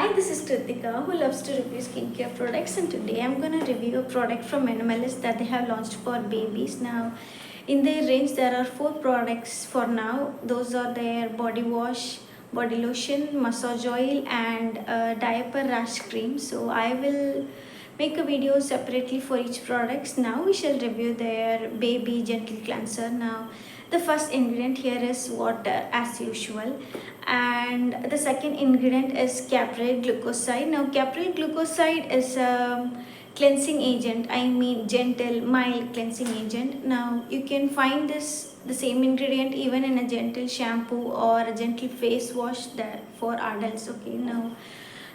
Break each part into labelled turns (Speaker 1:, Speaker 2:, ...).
Speaker 1: Hi, this is Kritika who loves to review skincare products, and today I'm gonna review a product from Minimalist that they have launched for babies. Now, in their range, there are four products for now. Those are their body wash, body lotion, massage oil, and diaper rash cream. So I will make a video separately for each products. Now we shall review their baby gentle cleanser. Now, the first ingredient here is water as usual, and the second ingredient is capryl glucoside. Now capryl glucoside is a cleansing agent, I mean gentle mild cleansing agent. Now you can find this the same ingredient even in a gentle shampoo or a gentle face wash that for adults. Okay, now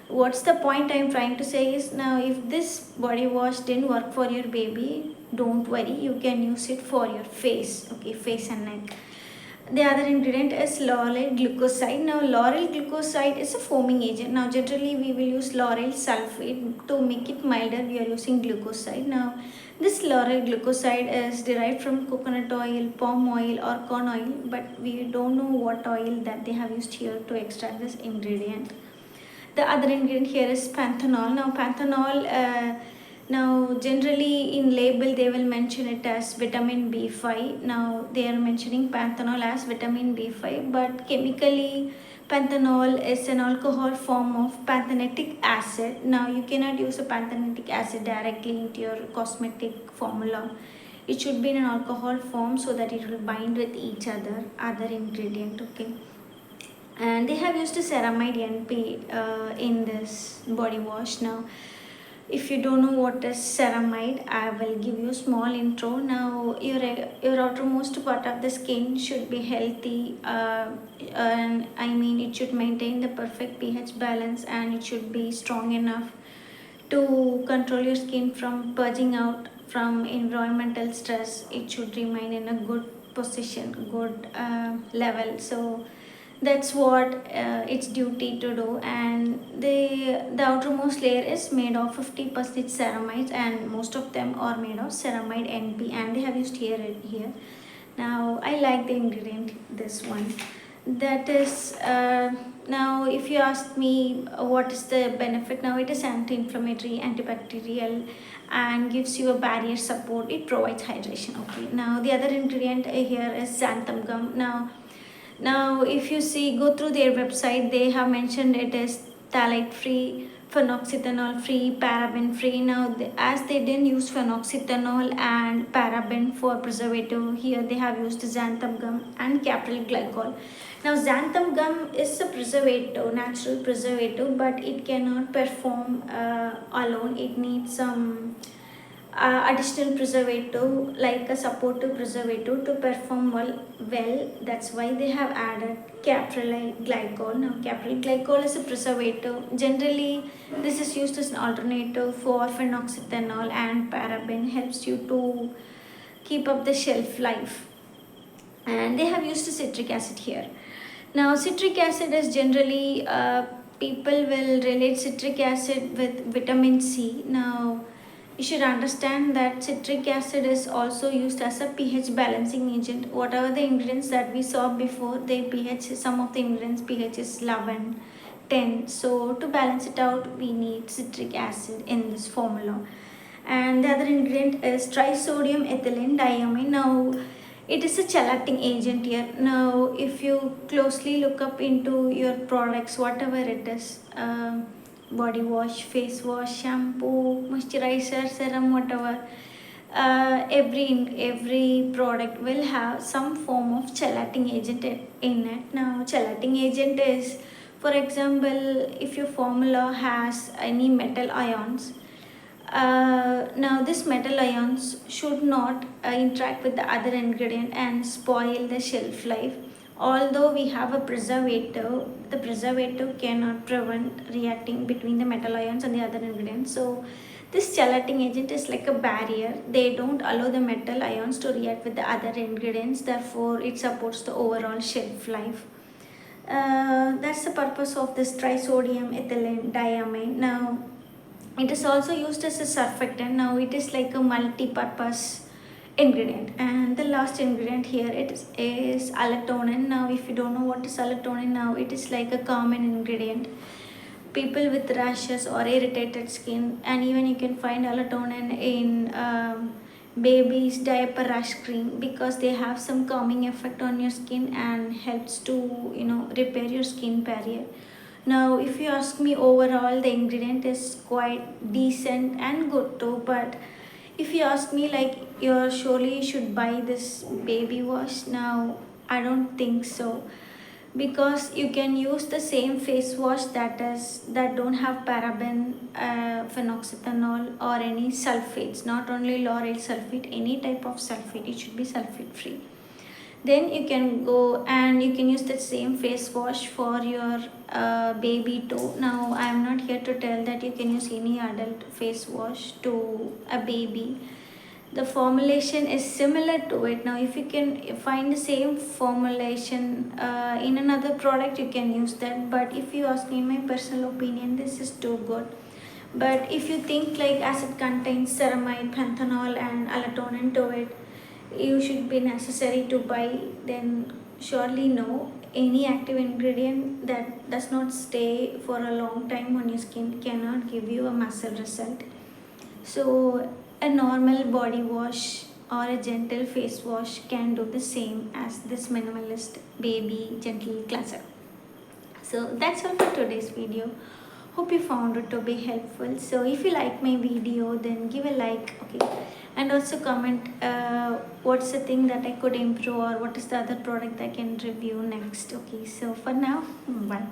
Speaker 1: what's the point I'm trying to say is, now if this body wash didn't work for your baby, don't worry, you can use it for your face. Okay, face and neck. The other ingredient is lauryl glucoside. Now lauryl glucoside is a foaming agent. Now generally we will use lauryl sulfate. To make it milder, we are using glucoside. Now this lauryl glucoside is derived from coconut oil, palm oil or corn oil, but we don't know what oil that they have used here to extract this ingredient. The other ingredient here is panthenol. Now panthenol, now generally in label they will mention it as vitamin B5. Now they are mentioning panthenol as vitamin B5, but chemically panthenol is an alcohol form of panthenic acid. Now you cannot use a panthenic acid directly into your cosmetic formula. It should be in an alcohol form so that it will bind with each other ingredient. Okay, and they have used a ceramide NP in this body wash. Now if you don't know what is ceramide, I will give you a small intro. Now your outermost part of the skin should be healthy, and I mean it should maintain the perfect pH balance, and it should be strong enough to control your skin from purging out from environmental stress. It should remain in a good position, good level. So that's what it's duty to do. And the outermost layer is made of 50% ceramides, and most of them are made of ceramide NP, and they have used here. Now I like the ingredient, this one, that is now if you ask me what is the benefit, now it is anti-inflammatory, antibacterial, and gives you a barrier support. It provides hydration. Okay, now the other ingredient here is xanthan gum. Now if you see, go through their website, they have mentioned it is phthalate free, phenoxyethanol free, paraben free. Now as they didn't use phenoxyethanol and paraben for preservative, here they have used xanthan gum and capryl glycol. Now xanthan gum is a preservative, natural preservative, but it cannot perform alone. It needs some additional preservative, like a supportive preservative, to perform well. That's why they have added capryl glycol. Now capryl glycol is a preservative. Generally this is used as an alternative for phenoxyethanol, and paraben helps you to keep up the shelf life. And they have used citric acid here. Now citric acid is generally people will relate citric acid with vitamin C. Now you should understand that citric acid is also used as a pH balancing agent. Whatever the ingredients that we saw before, their pH, some of the ingredients pH is 11, 10. So to balance it out, we need citric acid in this formula. And the other ingredient is trisodium ethylene diamine. Now it is a chelating agent here. Now if you closely look up into your products, whatever it is, body wash, face wash, shampoo, moisturizer, serum, whatever, every product will have some form of chelating agent in it. Now chelating agent is, for example, if your formula has any metal ions, now this metal ions should not interact with the other ingredient and spoil the shelf life. Although we have a preservative, the preservative cannot prevent reacting between the metal ions and the other ingredients. So this chelating agent is like a barrier. They don't allow the metal ions to react with the other ingredients, therefore it supports the overall shelf life. That's the purpose of this trisodium ethylene diamine. Now it is also used as a surfactant. Now it is like a multi-purpose ingredient. And the last ingredient here, is allotonin. Now if you don't know what is allotonin, now it is like a common ingredient. people with rashes or irritated skin, and even you can find melatonin in baby's diaper rash cream, because they have some calming effect on your skin and helps to repair your skin barrier. Now if you ask me, overall the ingredient is quite decent and good too, but if you ask me, like, you surely should buy this baby wash, now I don't think so, because you can use the same face wash that don't have paraben, phenoxyethanol or any sulfates, not only lauryl sulfate, any type of sulfate, it should be sulfate free. Then you can go and you can use that same face wash for your baby too. Now I am not here to tell that you can use any adult face wash to a baby. The formulation is similar to it. Now if you can find the same formulation in another product, you can use that, but if you ask me my personal opinion, this is too good. But if you think, like, as it contains ceramide, panthenol and allotonin to it, you should be necessary to buy, then surely no. Any active ingredient that does not stay for a long time on your skin cannot give you a massive result. So a normal body wash or a gentle face wash can do the same as this minimalist baby gentle cleanser. So that's all for today's video. Hope you found it to be helpful. So if you like my video, then give a like, okay, and also comment what's the thing that I could improve, or what is the other product I can review next. Okay, so for now, bye.